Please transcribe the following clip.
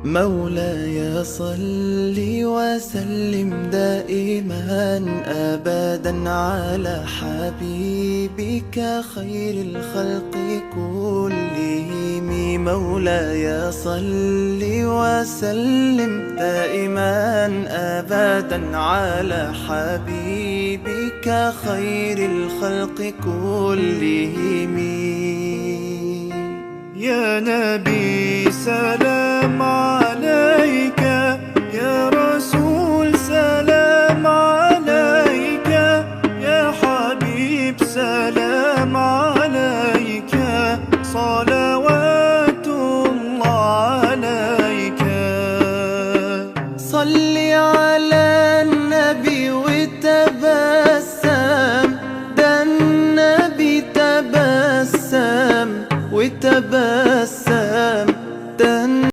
مولاي صل وسلم دائما أبدا على حبيبك خير الخلق كلهم. مولاي صل وسلم دائما أبدا على حبيبك خير الخلق كلهم. يا نبي سلام